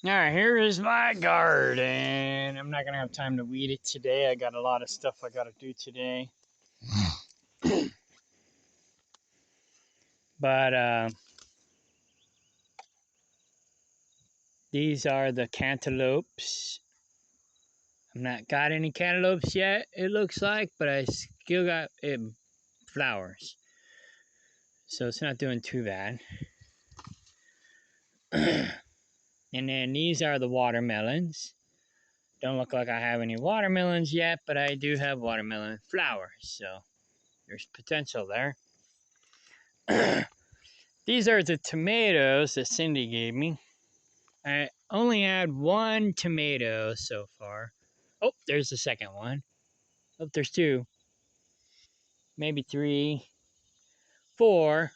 All right, here is my garden. I'm not gonna have time to weed it today. I got a lot of stuff I gotta do today. But these are the cantaloupes. I've not got any cantaloupes yet, it looks like, but I still got it flowers. So it's not doing too bad. And then these are the watermelons. Don't look like I have any watermelons yet, but I do have watermelon flowers, so there's potential there. These are the tomatoes that Cindy gave me. I only had one tomato so far. Oh, there's the second one. Oh, there's two. Maybe three. Four.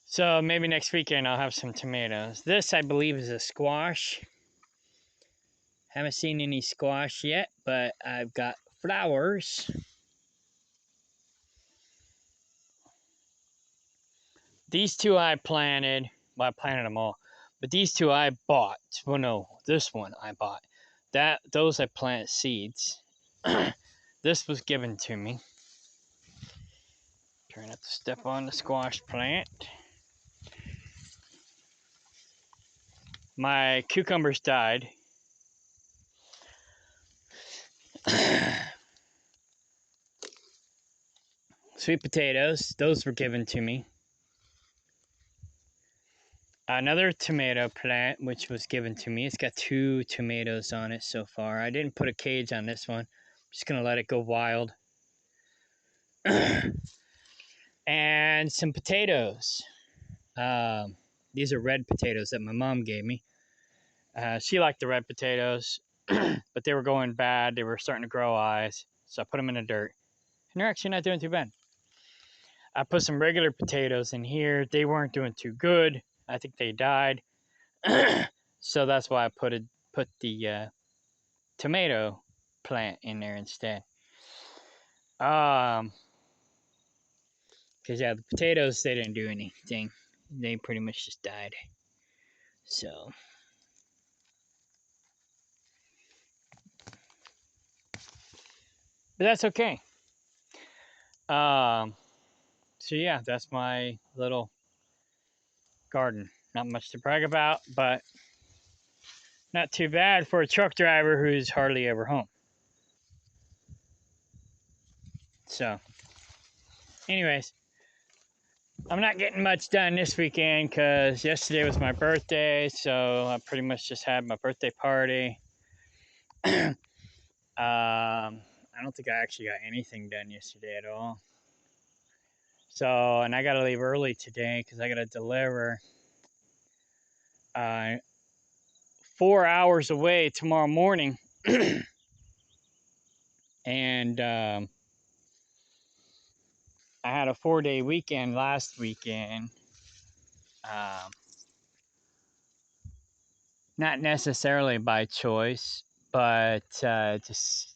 So maybe next weekend I'll have some tomatoes. This, I believe, is a squash. Haven't seen any squash yet, but I've got flowers. These two I planted. Well, I planted them all. But these two I bought. Well, no, this one I bought. Those I planted seeds. This was given to me. Try not to step on the squash plant. My cucumbers died. Sweet potatoes, those were given to me. Another tomato plant, which was given to me. It's got 2 tomatoes on it so far. I didn't put a cage on this one. I'm just going to let it go wild. And some potatoes. These are red potatoes that my mom gave me. She liked the red potatoes, but they were going bad. They were starting to grow eyes, so I put them in the dirt. And they're actually not doing too bad. I put some regular potatoes in here. They weren't doing too good. I think they died. So that's why I put the tomato plant in there instead. Because yeah, the potatoes, they didn't do anything. They pretty much just died. So but that's okay. So yeah, that's my little garden. Not much to brag about, but not too bad for a truck driver who's hardly ever home. So, anyways, I'm not getting much done this weekend because yesterday was my birthday, so I pretty much just had my birthday party. I don't think I actually got anything done yesterday at all. So, and I got to leave early today because I got to deliver 4 hours away tomorrow morning. And I had a 4-day weekend last weekend. Not necessarily by choice, but just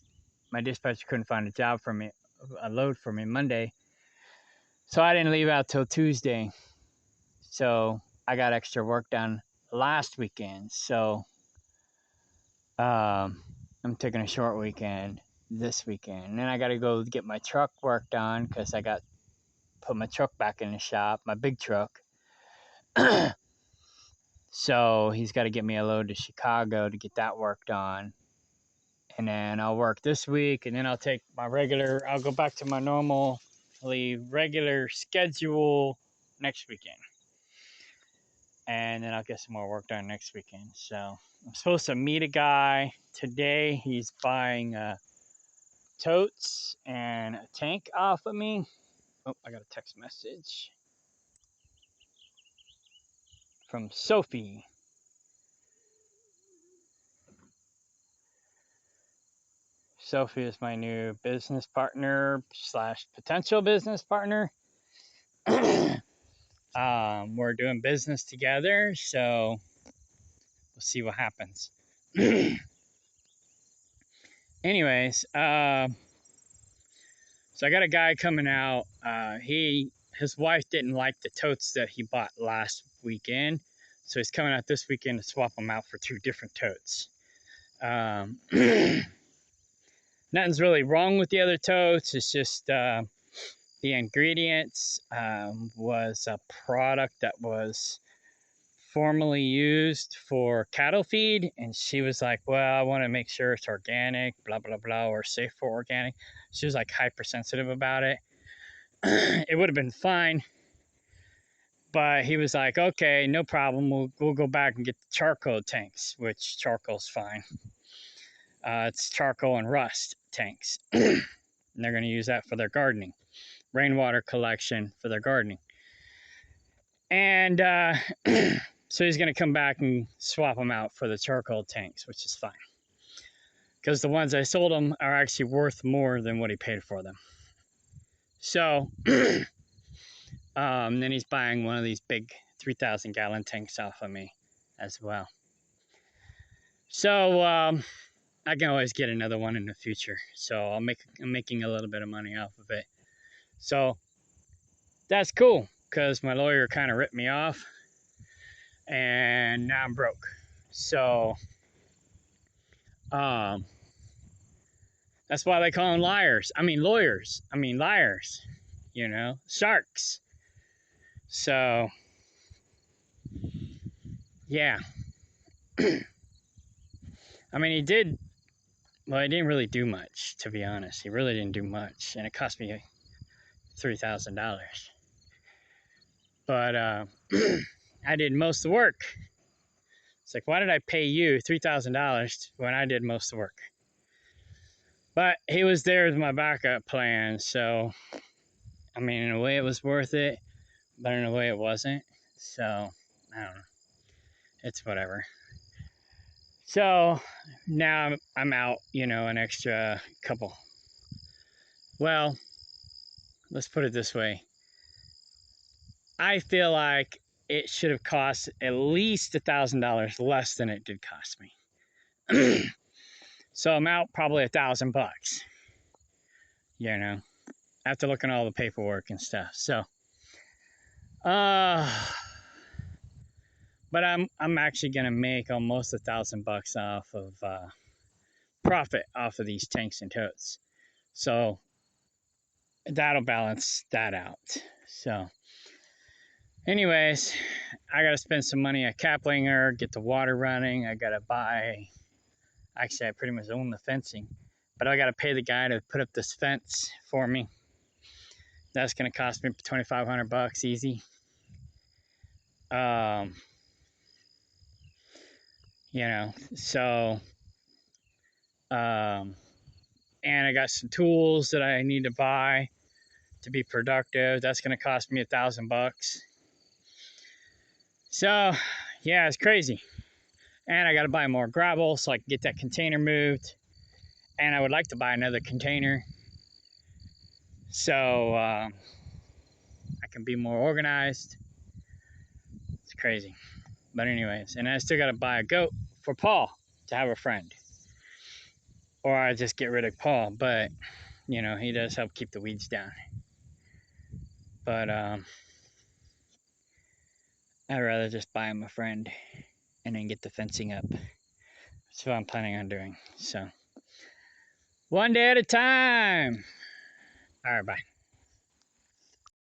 my dispatcher couldn't find a job for me, a load for me Monday. So I didn't leave out till Tuesday. So I got extra work done last weekend. So I'm taking a short weekend this weekend. And then I got to go get my truck worked on because I got put my truck back in the shop, my big truck. So he's got to get me a load to Chicago to get that worked on. And then I'll work this week, and then I'll go back to my regular schedule next weekend. And then I'll get some more work done next weekend. So I'm supposed to meet a guy today. He's buying totes and a tank off of me. Oh, I got a text message from Sophie. Sophie is my new business partner / potential business partner. We're doing business together, so we'll see what happens. Anyways, so I got a guy coming out. His wife didn't like the totes that he bought last weekend, So he's coming out this weekend to swap them out for 2 different totes. Nothing's really wrong with the other totes. It's just the ingredients was a product that was formerly used for cattle feed, and she was like, well, I want to make sure it's organic, blah blah blah, or safe for organic. She was like hypersensitive about it. It would have been fine, but he was like, okay, no problem, we'll go back and get the charcoal tanks, which charcoal's fine. It's charcoal and rust tanks. And they're going to use that for their gardening, rainwater collection for their gardening. And so he's going to come back and swap them out for the charcoal tanks, which is fine. Because the ones I sold him are actually worth more than what he paid for them. So then he's buying one of these big 3,000 gallon tanks off of me as well. So I can always get another one in the future. So I'm making a little bit of money off of it. So that's cool, because my lawyer kind of ripped me off, and now I'm broke. So that's why they call them liars. I mean lawyers. I mean liars. You know, sharks. So yeah. I mean, he didn't really do much, to be honest. He really didn't do much, and it cost me $3,000. But I did most of the work. It's like, why did I pay you $3,000 when I did most of the work? But he was there as my backup plan, so I mean, in a way it was worth it, but in a way it wasn't. So I don't know. It's whatever. So now I'm out, you know, an extra couple. Well, let's put it this way. I feel like it should have cost at least $1,000 less than it did cost me. So I'm out probably $1,000, you know, after looking at all the paperwork and stuff. So, but I'm actually gonna make almost $1,000 off of profit off of these tanks and totes. So that'll balance that out. So anyways, I gotta spend some money at Kaplinger, get the water running. I gotta buy, actually I pretty much own the fencing, but I gotta pay the guy to put up this fence for me. That's gonna cost me $2,500 easy. You know, so and I got some tools that I need to buy to be productive. That's gonna cost me $1,000. So yeah, it's crazy. And I gotta buy more gravel so I can get that container moved. And I would like to buy another container so I can be more organized. It's crazy. But anyways, and I still gotta buy a goat for Paul to have a friend. Or I just get rid of Paul, but you know, he does help keep the weeds down. But I'd rather just buy him a friend and then get the fencing up. That's what I'm planning on doing. So one day at a time. All right, bye.